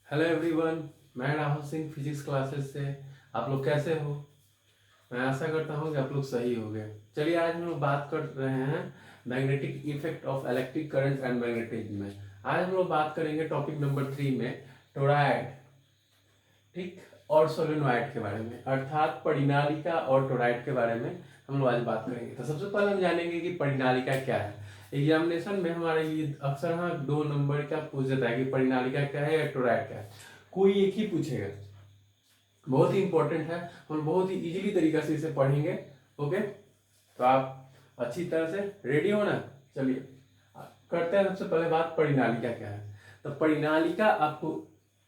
Hello everyone, मैं Rahul Singh physics classes से। आप लोग कैसे हो? मैं आशा करता हूँ कि आप लोग सही हो गए। चलिए, आज हम लोग बात कर रहे हैं magnetic effect of electric current and magnetism में। आज हम लोग बात करेंगे टॉपिक नंबर 3 में टोरॉयड, ठीक, और सोलेनॉइड के बारे में, अर्थात परिनालिका और टोरॉयड के बारे में हम लोग आज बात करेंगे। तो सबसे पहले हम जानेंगे कि परिनालिका क्या है। एग्जामिनेशन में हमारा ये अक्सर हाँ 2 नंबर का पूछ देता है कि परिनालिका क्या है या टोरॉयड क्या है। कोई एक ही पूछेगा, बहुत ही इंपॉर्टेंट है। हम बहुत ही इजीली तरीका से इसे पढ़ेंगे। ओके, तो आप अच्छी तरह से रेडी हो ना। चलिए करते हैं सबसे पहले बात परिनालिका क्या है। तो परिनालिका आपको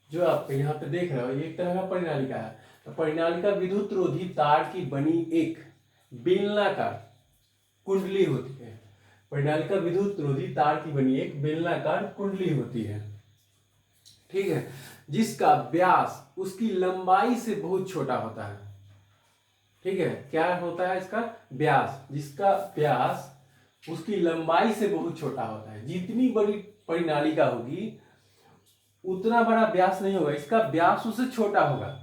जो आप यहाँ पे देख रहे हो ये एक तरह का परिनालिका है। तो परिनालिका विद्युत रोधी तार की बनी एक बेलनाकार कुंडली होती है। परिनालिका विद्युत रोधी तार की बनी एक बेलनाकार कुंडली होती है, ठीक है, जिसका व्यास उसकी लंबाई से बहुत छोटा होता है। ठीक है, क्या होता है इसका व्यास, जिसका व्यास उसकी लंबाई से बहुत छोटा होता है। जितनी बड़ी परिनालिका होगी उतना बड़ा व्यास नहीं होगा, इसका व्यास उससे छोटा होगा।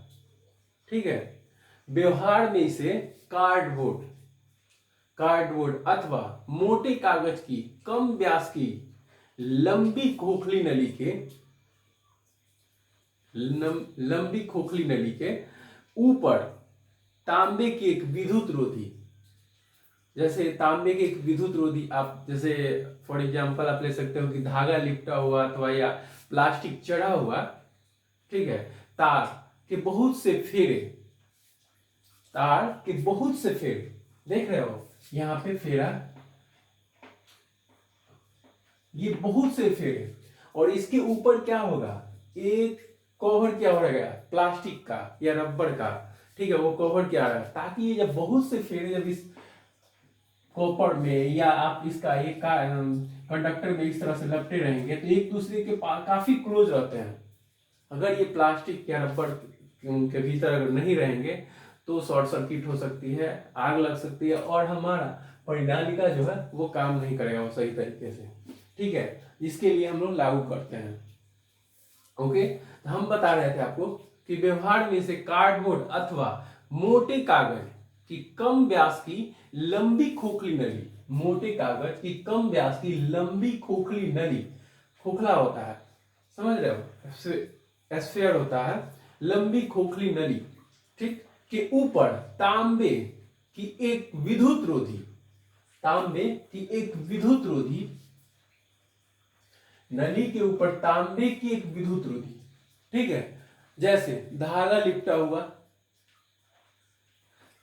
ठीक है, व्यवहार में इसे कार्डबोर्ड कार्डबोर्ड अथवा मोटे कागज की कम व्यास की लंबी खोखली नली के लंबी खोखली नली के ऊपर तांबे की एक विद्युत रोधी, जैसे तांबे के एक विद्युत रोधी, आप जैसे फॉर एग्जांपल आप ले सकते हो कि धागा लिपटा हुआ अथवा या प्लास्टिक चढ़ा हुआ, ठीक है, तार के बहुत से फेरे, तार के बहुत से फेरे देख रहे हो यहां पे फेरा, ये बहुत से फेरे, और इसके ऊपर क्या होगा, एक कवर क्या हो रहेगा प्लास्टिक का या रबर का, ठीक है, वो कवर क्या रहेगा ताकि ये जब बहुत से फेरे जब इस कॉपर में या आप इसका एक कंडक्टर में इस तरह से लपटे रहेंगे तो एक दूसरे के पास काफी क्लोज रहते हैं। अगर ये प्लास्टिक या रबर के भीतर अगर नहीं रहेंगे तो शॉर्ट सर्किट हो सकती है, आग लग सकती है, और हमारा परिनालिका जो है वो काम नहीं करेगा वो सही तरीके से। ठीक है, इसके लिए हम लोग लागू करते हैं। ओके, तो हम बता रहे थे आपको कि व्यवहार में से कार्डबोर्ड अथवा मोटे कागज की कम व्यास की लंबी खोखली नली, मोटे कागज की कम व्यास की लंबी खोखली नली, खोखला होता है, समझ रहे हो, एस्फेयर होता है, लंबी खोखली नली, ठीक, के ऊपर तांबे की एक विद्युत रोधी, तांबे की एक विद्युत रोधी, नली के ऊपर तांबे की एक विद्युत रोधी, ठीक है, जैसे धागा लिपटा हुआ,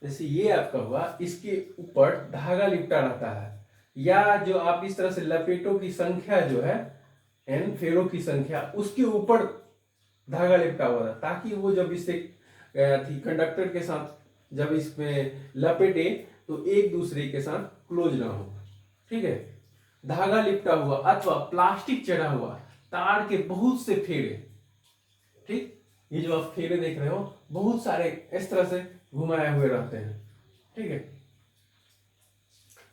जैसे ये आपका हुआ, इसके ऊपर धागा लिपटा रहता है, या जो आप इस तरह से लपेटों की संख्या जो है एन फेरों की संख्या उसके ऊपर धागा लिपटा हुआ था, ताकि वो जब इसे कंडक्टर के साथ जब इसमें लपेटे तो एक दूसरे के साथ क्लोज ना हो। ठीक है, धागा लिपटा हुआ अथवा प्लास्टिक चढ़ा हुआ, तार के बहुत से फेरे, ठीक, ये जो आप फेरे देख रहे हो बहुत सारे इस तरह से घुमाए हुए रहते हैं। ठीक है,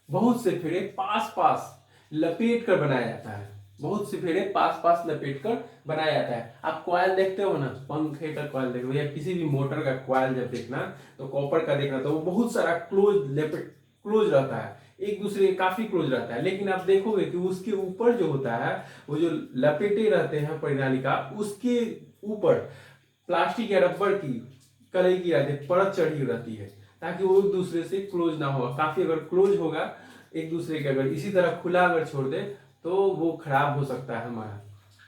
बहुत से फेरे पास पास लपेट कर बनाया जाता है, बहुत से फेरे पास पास लपेट कर बनाया जाता है। आप कॉइल देखते हो ना, पंखे का कॉइल देखो या किसी भी मोटर का कॉइल जब देखना तो कॉपर का देखना तो वो बहुत सारा क्लोज रहता है, एक दूसरे के काफी क्लोज रहता है। लेकिन आप देखोगे कि उसके ऊपर जो होता है वो जो लपेटे रहते हैं परिनालिका, उसके ऊपर प्लास्टिक या रबर की कलई की रहती है, परत चढ़ी रहती है, ताकि वो एक दूसरे से क्लोज ना हो। काफी अगर क्लोज होगा एक दूसरे के, अगर इसी तरह खुला अगर छोड़ दे तो वो खराब हो सकता है हमारा।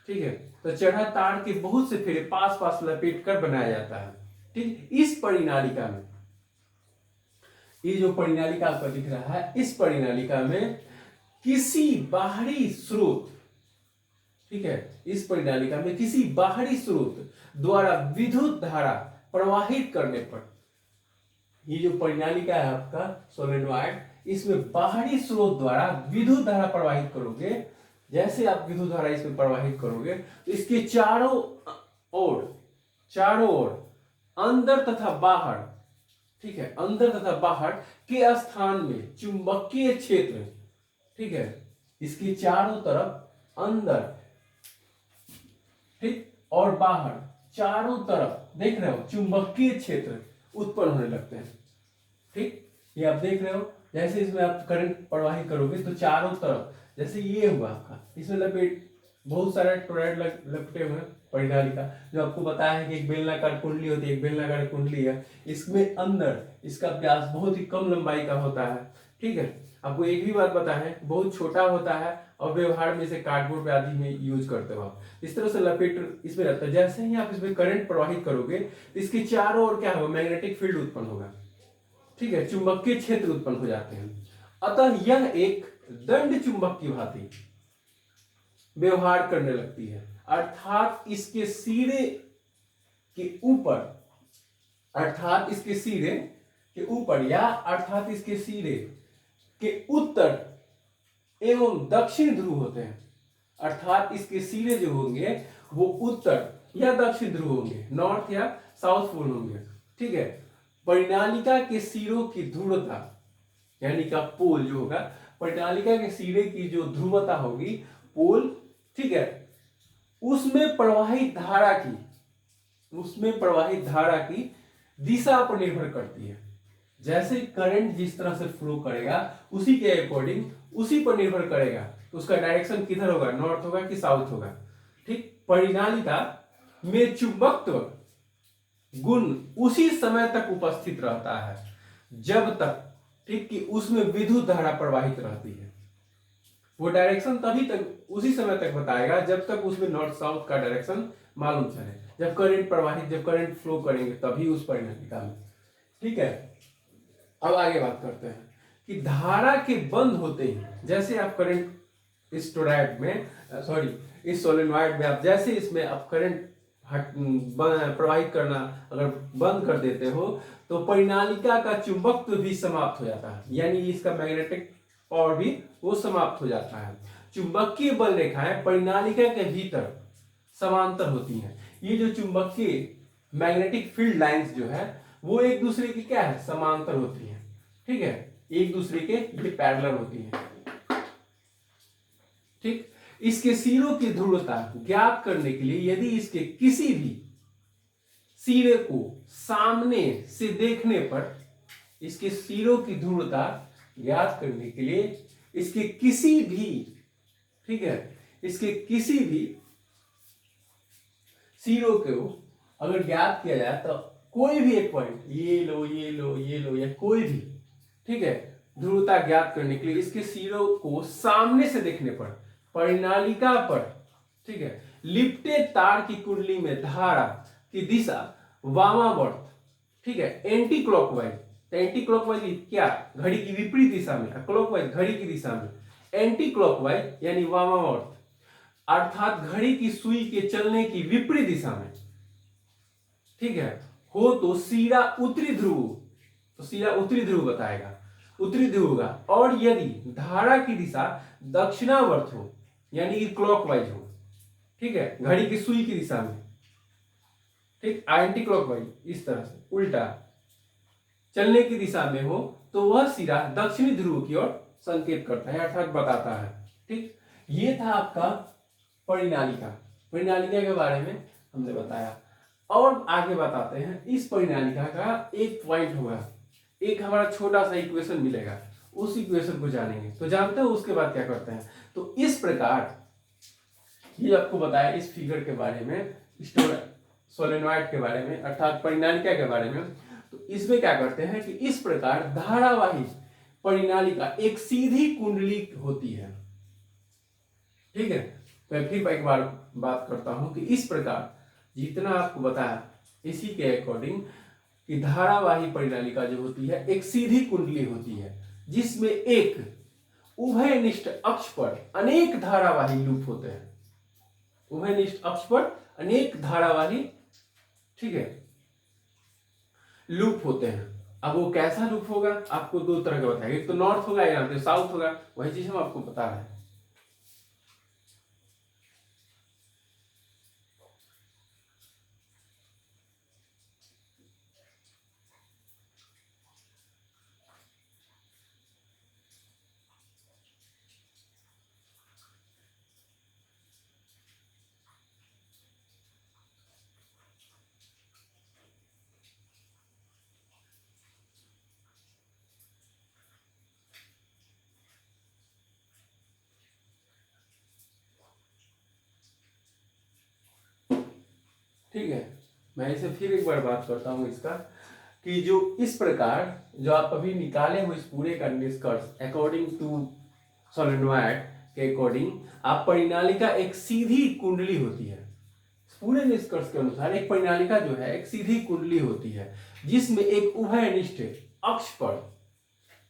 ठीक है, तो चढ़ा तार के बहुत से फेरे पास पास लपेट कर बनाया जाता है। ठीक, इस परिनालिका में, ये जो परिनालिका आपका दिख रहा है, इस परिनालिका में किसी बाहरी स्रोत, ठीक है, इस परिनालिका में किसी बाहरी स्रोत द्वारा विद्युत धारा प्रवाहित करने पर, ये जो परिनालिका है आपका सोलेनॉइड, इसमें बाहरी स्रोत द्वारा विद्युत धारा प्रवाहित करोगे, जैसे आप विद्युत धारा इसमें प्रवाहित करोगे तो इसके चारों ओर अंदर तथा बाहर, ठीक है, अंदर तथा बाहर के स्थान में चुंबकीय क्षेत्र, ठीक है, इसकी चारों तरफ अंदर, ठीक, और बाहर चारों तरफ देख रहे हो चुंबकीय क्षेत्र उत्पन्न होने लगते हैं। ठीक, ये आप देख रहे हो जैसे इसमें आप करंट प्रवाहित करोगे तो चारों तरफ, जैसे ये हुआ आपका, इसमें लपेट बहुत सारे टोरॉइड लपटे हुए हैं परिणालिका, जो आपको बताया है कि एक बेलनाकार कुंडली होती है, एक बेलनाकार कुंडली है, इसमें अंदर इसका व्यास बहुत ही कम लंबाई का होता है। ठीक है, आपको एक भी बात पता है, बहुत छोटा होता है और व्यवहार में इसे कार्डबोर्ड आदि में यूज करते हो आप। इस तरह से लपेट इसमें रहता है। जैसे ही आप इसमें करंट प्रवाहित करोगे तो इसके चारों ओर क्या होगा, मैग्नेटिक फील्ड उत्पन्न होगा। ठीक है, चुंबकीय क्षेत्र उत्पन्न हो जाते हैं। अतः यह एक दंड चुंबक की भांति व्यवहार करने लगती है, अर्थात इसके सिरे के ऊपर, अर्थात इसके सिरे के ऊपर या अर्थात इसके सिरे के उत्तर एवं दक्षिण ध्रुव होते हैं। अर्थात इसके सिरे जो होंगे वो उत्तर या दक्षिण ध्रुव होंगे, नॉर्थ या साउथ पोल होंगे। ठीक है, परिणालिका के सिरों की ध्रुवता यानी का पोल जो होगा, परिणालिका के सिरे की जो ध्रुवता होगी पोल, ठीक है, उसमें प्रवाहित धारा की दिशा पर निर्भर करती है। जैसे करंट जिस तरह से फ्लो करेगा उसी के अकॉर्डिंग उसी पर निर्भर करेगा तो उसका डायरेक्शन किधर होगा, नॉर्थ होगा कि साउथ होगा। ठीक, परिणालिका में चुंबकत्व गुण उसी समय तक उपस्थित रहता है जब तक, ठीक, कि उसमें विद्युत धारा प्रवाहित रहती है। वो डायरेक्शन तभी तक उसी समय तक बताएगा जब तक उसमें नॉर्थ साउथ का डायरेक्शन मालूम चले। जब करंट फ्लो करेंगे तभी उस परिणालिका में। ठीक है, अब आगे बात करते हैं कि धारा के बंद होते ही, जैसे आप करंट इस टोरॉइड में इस सोलेनॉइड में आप जैसे इसमें आप करंट प्रवाहित करना अगर बंद कर देते हो तो परिणालिका का चुंबकत्व भी समाप्त हो जाता है, यानी इसका मैग्नेटिक पावर भी वो समाप्त हो जाता है। चुंबकीय बल रेखाएं परिणालिका के भीतर समांतर होती हैं। ये जो चुंबकीय मैग्नेटिक फील्ड लाइंस जो है वो एक दूसरे की क्या है, समांतर होती है। ठीक है, एक दूसरे के ये पैरेलल होती है। ठीक, इसके सिरों की ध्रुवता ज्ञात करने के लिए यदि इसके किसी भी सिरे को सामने से देखने पर, इसके सिरों की ध्रुवता ज्ञात करने के लिए इसके किसी भी, ठीक है, इसके किसी भी सिरों को अगर ज्ञात किया जाए तो कोई भी एक पॉइंट, ये लो या कोई भी, ठीक है, ध्रुवता ज्ञात करने के लिए इसके सिरों को सामने से देखने पर परिणालिका पर, ठीक है, लिपटे तार की कुंडली में धारा की दिशा वामावर्त, ठीक है, एंटी क्लॉकवाइज। एंटी क्लॉकवाइज क्या, घड़ी की विपरीत दिशा में, क्लॉकवाइज घड़ी की दिशा में, एंटी क्लॉकवाइज यानी वामावर्त अर्थात घड़ी की सुई के चलने की विपरीत दिशा में, ठीक है, हो तो सीरा उत्तरी ध्रुव, तो सीरा उत्तरी ध्रुव बताएगा, उत्तरी ध्रुव होगा। और यदि धारा की दिशा दक्षिणावर्त हो यानी क्लॉकवाइज हो, ठीक है, घड़ी की सुई की दिशा में, ठीक, एंटी क्लॉकवाइज इस तरह से उल्टा चलने की दिशा में हो तो वह सिरा दक्षिणी ध्रुव की ओर संकेत करता है अर्थात बताता है। ठीक, ये था आपका परिणालिका। परिणालिका के बारे में हमने बताया और आगे बताते हैं। इस परिणालिका का एक पॉइंट होगा, एक हमारा छोटा सा इक्वेशन मिलेगा, उस इक्वेशन को जानेंगे। तो जानते हो उसके बाद क्या करते हैं, तो इस प्रकार ये आपको बताया इस फिगर के बारे में, सोलेनॉइड के बारे में अर्थात परिणालिका के बारे में। तो इसमें क्या करते हैं कि इस प्रकार धारावाही परिणालिका एक सीधी कुंडली होती है। ठीक है, मैं फिर एक बार बात करता हूं कि इस प्रकार जितना आपको बताया इसी के अकॉर्डिंग कि धारावाही परिणालिका जो होती है एक सीधी कुंडली होती है जिसमें एक उभयनिष्ठ अक्ष पर अनेक धारावाही लूप होते हैं। उभयनिष्ठ अक्ष पर अनेक धारावाही, ठीक है, लूप होते हैं। अब वो कैसा लूप होगा आपको दो तरह का बताएगा, एक तो नॉर्थ होगा या फिर साउथ होगा, वही चीज हम आपको बता रहे हैं। ठीक है, मैं इसे फिर एक बार बात करता हूँ इसका, कि जो इस प्रकार जो आप अभी निकाले हो इस पूरे का निष्कर्ष अकॉर्डिंग टू सोलेनोइड के अकॉर्डिंग, आप परिनालिका एक सीधी कुंडली होती है। पूरे निष्कर्ष के अनुसार एक परिनालिका जो है एक सीधी कुंडली होती है जिसमें एक उभयनिष्ठ अक्ष पर,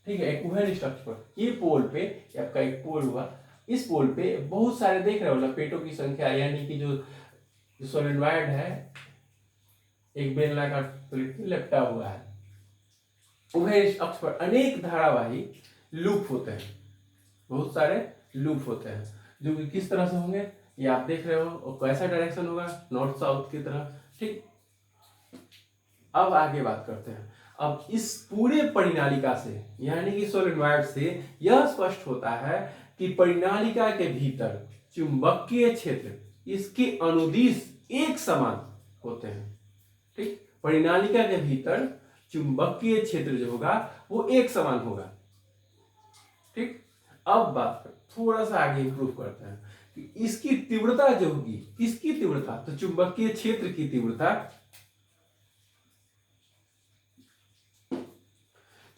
ठीक है, एक उभयनिष्ठ अक्ष पर, ये पोल पे आपका एक पोल हुआ, इस पोल पे बहुत सारे देख रहे हो लपेटों की संख्या, यानी कि जो सोलेनोइड है एक बेलनाकार प्लेट में लपटा हुआ है। उभयनिष्ठ अक्ष पर अनेक धारावाही लूप होते हैं, बहुत सारे लूप होते हैं, जो कि किस तरह से होंगे ये आप देख रहे हो, और कैसा डायरेक्शन होगा, नॉर्थ साउथ की तरह। ठीक, अब आगे बात करते हैं। अब इस पूरे परिनालिका से यानी कि सोलेनोइड से यह स्पष्ट होता है कि परिनालिका के भीतर चुंबकीय क्षेत्र इसके अनुदिश एक समान होते हैं। ठीक, परिनालिका के भीतर चुंबकीय क्षेत्र जो होगा वो एक समान होगा। ठीक, अब बात थोड़ा सा आगे इंप्रूव करते हैं कि इसकी तीव्रता जो होगी, किसकी तीव्रता, तो चुंबकीय क्षेत्र की तीव्रता,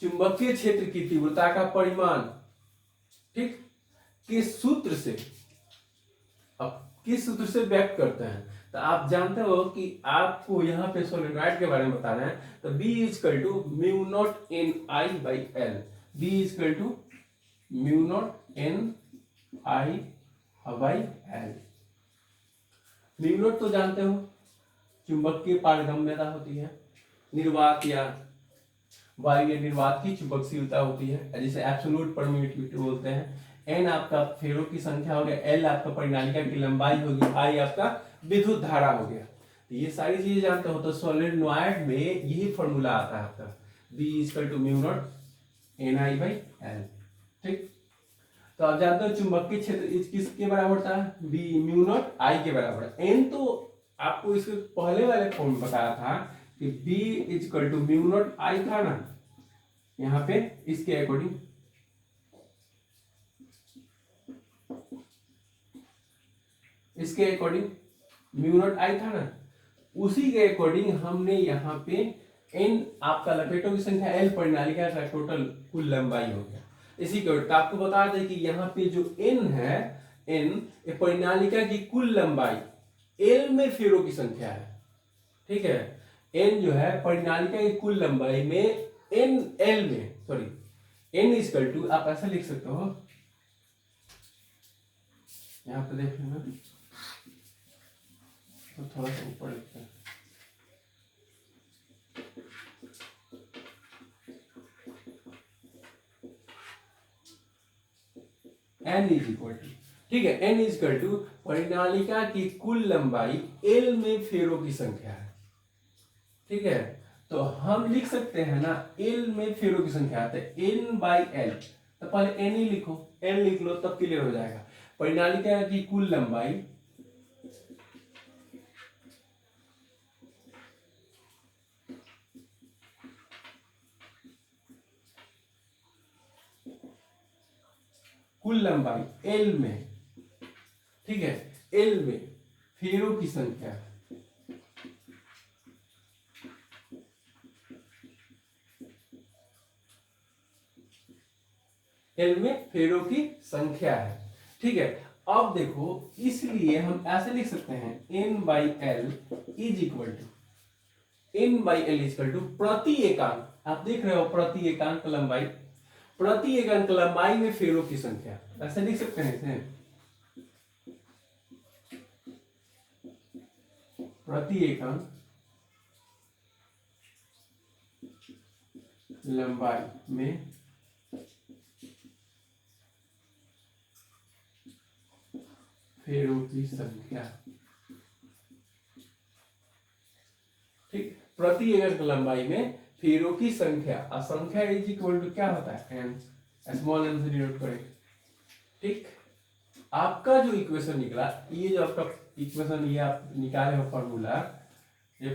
चुंबकीय क्षेत्र की तीव्रता का परिमाण, ठीक, किस सूत्र से, अब किस सूत्र से व्यक्त करते हैं, तो आप जानते हो कि आपको यहाँ पे सोलेनोइड के बारे में बताना है, तो B equal to mu naught N I by L, B equal to mu naught N I by L. Mu naught तो जानते हो चुंबकीय पारगम्यता होती है, निर्वात या वायु निर्वात की चुंबकशीलता होती है जिसे एब्सोल्यूट परमिटिविटी बोलते हैं। एन आपका फेरों की संख्या हो गया, एल आपका परिनालिका की लंबाई होगी, आई आपका विद्युत धारा हो गया। तो ये सारी चीजें जानते हो, तो सोलेनोइड में यही फॉर्मूला आता है आपका B equal to mu naught N I by L. ठीक, तो आप जानते हो चुंबकीय क्षेत्र किसके बराबर होता है, B म्यू नॉट आई के बराबर है। एन तो आपको इसके पहले वाले फॉर्म में बताया था कि B equal to mu naught I था ना, यहाँ पे इसके अकॉर्डिंग, इसके अकॉर्डिंग म्यू नॉट आई था ना, उसी के अकॉर्डिंग हमने यहाँ पे एन आपका लपेटों की संख्या, एल परिनालिका का टोटल कुल लंबाई हो गया। इसी के तो आपको बता दें कि यहाँ पे जो एन है, एन परिनालिका की कुल लंबाई, एल में फेरों की संख्या है। ठीक है, एन जो है परिनालिका की कुल लंबाई में, एन एल में, सॉरी एन इक्वल टू, आप ऐसा लिख सकते हो, यहाँ पे देख लेना तो थोड़ा सा ऊपर लिखते हैं, एन इज इक्वल टू, ठीक है, एन इज इक्वल टू परिनालिका की कुल लंबाई एल में फेरों की संख्या है। ठीक है, तो हम लिख सकते हैं ना, एल में फेरों की संख्या है एन बाई एल, तो पहले एन ही लिखो, एन लिख लो तब क्लियर हो जाएगा। परिनालिका की कुल लंबाई कुल लंबाई एल में, ठीक है, एल में फेरों की संख्या, एल में फेरों की संख्या है। ठीक है, अब देखो इसलिए हम ऐसे लिख सकते हैं N by L is equal to, N by L is equal to प्रति एकांक, आप देख रहे हो प्रति एकांक लंबाई, प्रति एकांक लंबाई में फेरों की संख्या, ऐसे लिख सकते हैं इसे, प्रति एकांक लंबाई में फेरों की संख्या। ठीक, प्रति एकांक लंबाई में फेरों की संख्या, असंख्या इज इक्वल टू क्या होता है, एन, स्मॉल एन से डिनोट करेंगे। ठीक, आपका जो इक्वेशन निकला, ये जो आपका इक्वेशन ये आप निकाले हो फॉर्मूला, ये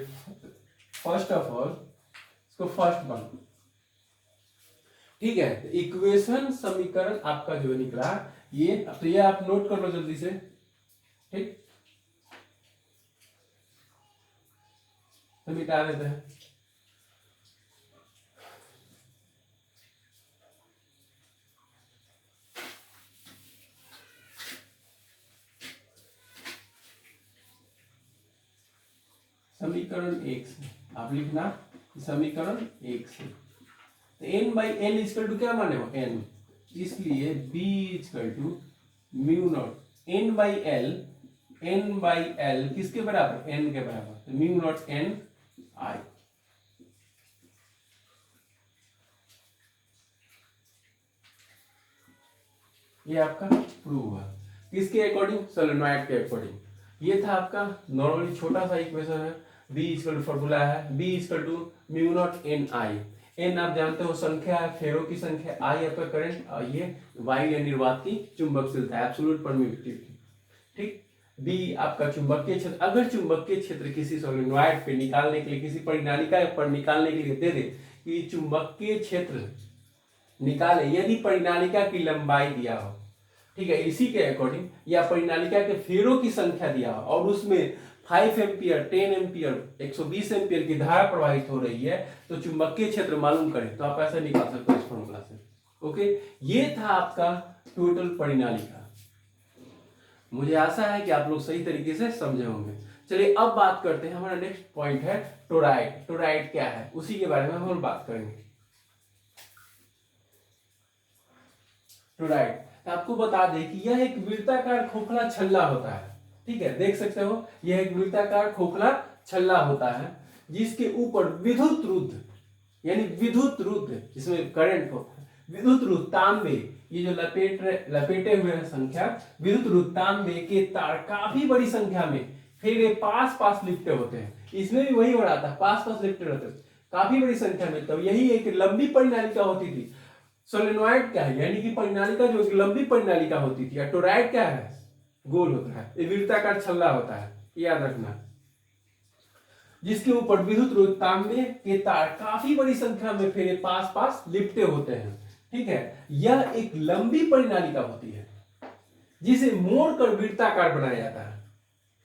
फर्स्ट ऑफ ऑल इसको फर्स्ट वन, ठीक है, इक्वेशन समीकरण आपका जो निकला ये, तो ये आप नोट कर लो जल्दी से। ठीक, तो मिटा देते हैं। समीकरण 1 से आप लिखना समीकरण 1 से तो n by N is equal to क्या माने हो n, इसलिए b is equal to mu naught n by L किसके बराबर, n के बराबर, तो म्यू नॉट n आई। ये आपका प्रूव हुआ किसके अकॉर्डिंग, सोलेनॉइड के अकॉर्डिंग। ये था आपका नॉर्मली छोटा सा इक्वेशन है, b इक्वल टू फॉर्मूला है b equal to mu naught N I. N आप जानते हो संख्या है, फेरो की संख्या, आई आपका करंट, और ये वाई या निर्वात की चुंबकशीलता है, एब्सोल्यूट परमिटिविटी। ठीक, बी आपका चुंबकीय क्षेत्र। अगर चुंबकीय क्षेत्र किसी सोलेनॉइड पे निकालने के लिए, किसी परिनालिका पर निकालने के लिए दे दे कि चुंबकीय क्षेत्र निकाले यदि परिनालिका की लंबाई दिया हो, ठीक है, इसी के अकॉर्डिंग, या परिनालिका के फेरों की संख्या दिया हो और उसमें 5 एम्पियर 10 एम्पियर 120 एम्पियर की धारा प्रवाहित हो रही है, तो चुंबकीय क्षेत्र मालूम करें तो आप ऐसा निकाल सकते हो इस फॉर्मूला से। ओके, ये था आपका टोटल परिनालिका। मुझे आशा है कि आप लोग सही तरीके से समझे होंगे। चलिए अब बात करते हैं, हमारा नेक्स्ट पॉइंट है टोराइड। टोराइड क्या है उसी के बारे में हम बात करेंगे। टोराइड आपको बता दें कि यह एक वृत्ताकार खोखला छल्ला होता है, ठीक है, देख सकते हो, यह एक वृत्ताकार खोखला छल्ला होता है जिसके ऊपर विद्युत रुद्ध, यानी विद्युत रुद्ध जिसमें करंट होता है, विद्युत रुद्ध तांबे, ये जो लपेटे हुए हैं संख्या, विद्युत रुद्ध तांबे के तार काफी बड़ी संख्या में फेरे पास पास लिपटे होते हैं। इसमें भी वही हो रहा था, पास पास लिपटे रहते काफी बड़ी संख्या में, तब यही एक लंबी परिनालिका होती थी। सोलेनॉइड क्या है, यानी कि परिनालिका जो लंबी परिनालिका होती थी। टोराइड क्या है, गोल होता है, ये वृत्ताकार छल्ला होता है, याद रखना, जिसके ऊपर विद्युत रुद्ध तांबे के तार काफी बड़ी संख्या में फेरे पास पास लिपटे होते हैं, ठीक है। यह एक लंबी परिनालिका होती है जिसे मोड़कर वृत्ताकार बनाया जाता है,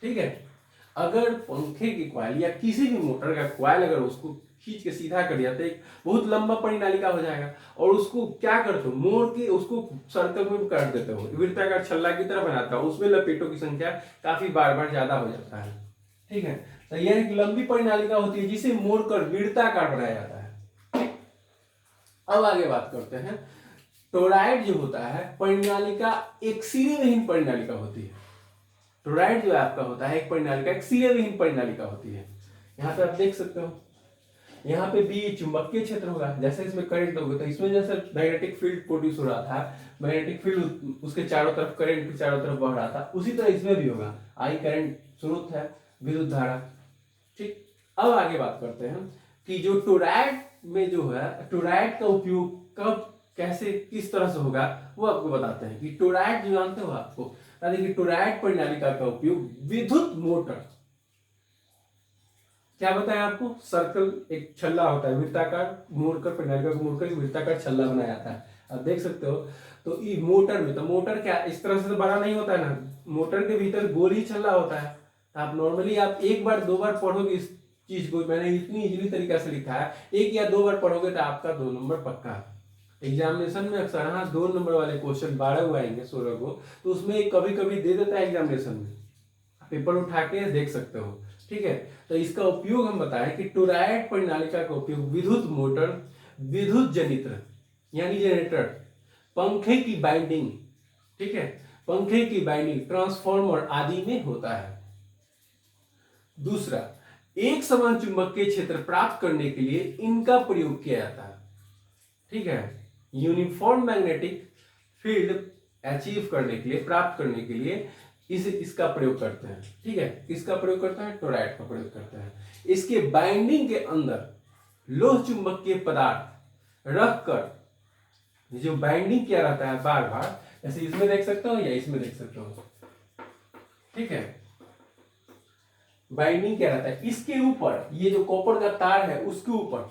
ठीक है। अगर पंखे की कॉइल या किसी भी मोटर का कॉइल अगर उसको खींच के सीधा कर दिया तो एक बहुत लंबा परिनालिका हो जाएगा, और उसको क्या करते हो, मोड़ के उसको सर्कल में काट देते हो, वृत्ताकार छल्ला की तरह बनाता हो, उसमें लपेटों की संख्या काफी बार बार ज्यादा हो जाता है, ठीक है। तो यह एक लंबी परिनालिका होती है जिसे मोड़कर वृत्ताकार बनाया जाता है। अब आगे बात करते हैं, टोराइड जो होता है परिनालिका एक सिरे विहीन परिनालिका होती है। टोराइड जो आपका होता है एक परिनालिका, एक सिरे विहीन परिनालिका होती है। यहाँ पे आप देख सकते हो, यहाँ पे भी चुंबकीय क्षेत्र होगा, जैसे इसमें करंट होगा तो इसमें जैसे मैग्नेटिक फील्ड प्रोड्यूस हो रहा था, मैग्नेटिक फील्ड उसके चारों तरफ, करंट के चारों तरफ बह रहा था, उसी तरह इसमें भी होगा। आई करंट स्रोत है, विद्युत धारा, ठीक। अब आगे बात करते हैं कि जो टोराइड में जो है, टोराइड का उपयोग कब कैसे किस तरह से होगा वो आपको बताते हैं। कि टोराइड जो जानते हो आपको, देखिए टोराइड परिनालिका का उपयोग विद्युत मोटर, क्या बताया आपको, सर्कल एक छल्ला होता है वृत्ताकार, मोड़कर परिनालिका को मोड़कर वृत्ताकार छल्ला बनाया जाता है, आप देख सकते हो। तो ये मोटर में, तो मोटर क्या इस तरह से तो बड़ा नहीं होता है ना, मोटर के भीतर गोल ही छल्ला होता है। आप नॉर्मली आप एक बार दो बार पढ़ोगे इस चीज को, मैंने इतनी इजीली तरीके से लिखा है, एक या दो बार पढ़ोगे तो आपका 2 नंबर पक्का है। एग्जामिनेशन में अक्सर हाँ 2 नंबर वाले क्वेश्चन 12 को आएंगे 16 को, तो उसमें कभी कभी दे देता है एग्जामिनेशन में, पेपर उठा के देख सकते हो, ठीक है। तो इसका उपयोग हम बताएं कि टोराइड परिनालिका का उपयोग विद्युत मोटर, विद्युत जनित्र यानी जनरेटर, पंखे की बाइंडिंग, ठीक है, पंखे की बाइंडिंग, ट्रांसफार्मर आदि में होता है। दूसरा, एक समान चुंबकीय क्षेत्र प्राप्त करने के लिए इनका प्रयोग किया जाता है, ठीक है। यूनिफॉर्म मैग्नेटिक फील्ड अचीव करने के लिए, प्राप्त करने के लिए इसका प्रयोग करते हैं, ठीक है। किसका प्रयोग करते हैं, टोराइड का प्रयोग करते हैं। इसके बाइंडिंग के अंदर लोह चुंबकीय पदार्थ रखकर जो बाइंडिंग किया रहता है बार बार, जैसे इसमें देख सकते हो या इसमें देख सकते हो, ठीक है, बाइंडिंग क्या रहता है, इसके ऊपर ये जो कॉपर का तार है उसके ऊपर,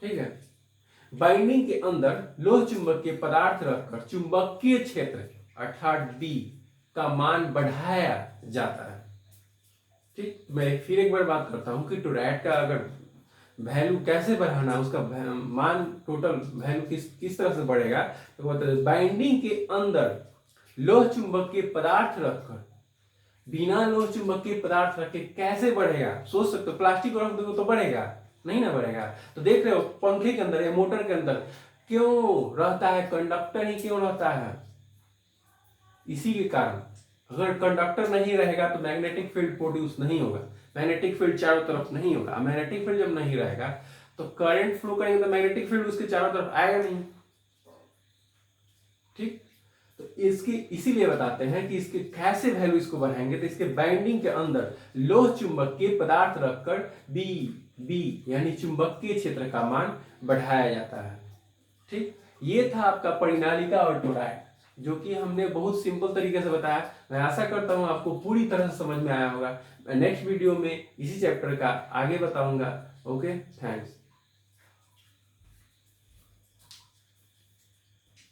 ठीक है, बाइंडिंग के अंदर लोह चुंबकीय पदार्थ रखकर चुंबकीय क्षेत्र अर्थात बी का मान बढ़ाया जाता है, ठीक, मैं फिर एक बार बात करता हूँ कि टोरैड का अगर वैल्यू कैसे बढ़ाना, उसका मान टोटल वैल्यू किस तरह से बढ़ेगा, तो बताते हैं बाइंडिंग के अंदर लोह चुंबकीय पदार्थ रखकर, बिना लोह चुंबकीय पदार्थ रखे कैसे बढ़ेगा। सोच सकते हो, प्लास्टिक को रख दोगे तो बढ़ेगा नहीं ना बढ़ेगा। तो देख रहे हो पंखे के अंदर या मोटर के अंदर क्यों रहता है, कंडक्टर ही क्यों रहता है, इसी के कारण। अगर कंडक्टर नहीं रहेगा तो मैग्नेटिक फील्ड प्रोड्यूस नहीं होगा, मैग्नेटिक फील्ड चारों तरफ नहीं होगा। मैग्नेटिक फील्ड जब नहीं रहेगा तो करंट फ्लो करेंगे तो मैग्नेटिक फील्ड उसके चारों तरफ आएगा नहीं। ठीक, तो इसकी इसीलिए बताते हैं कि इसके कैसे वैल्यू इसको बढ़ाएंगे, तो इसके बाइंडिंग के अंदर लोह चुंबकीय पदार्थ रखकर बी यानी चुंबकीय क्षेत्र का मान बढ़ाया जाता है। ठीक, ये था आपका परिनालिका और टोरॉइड, जो कि हमने बहुत सिंपल तरीके से बताया। मैं आशा करता हूँ आपको पूरी तरह से समझ में आया होगा। मैं नेक्स्ट वीडियो में इसी चैप्टर का आगे बताऊंगा। Okay, thanks.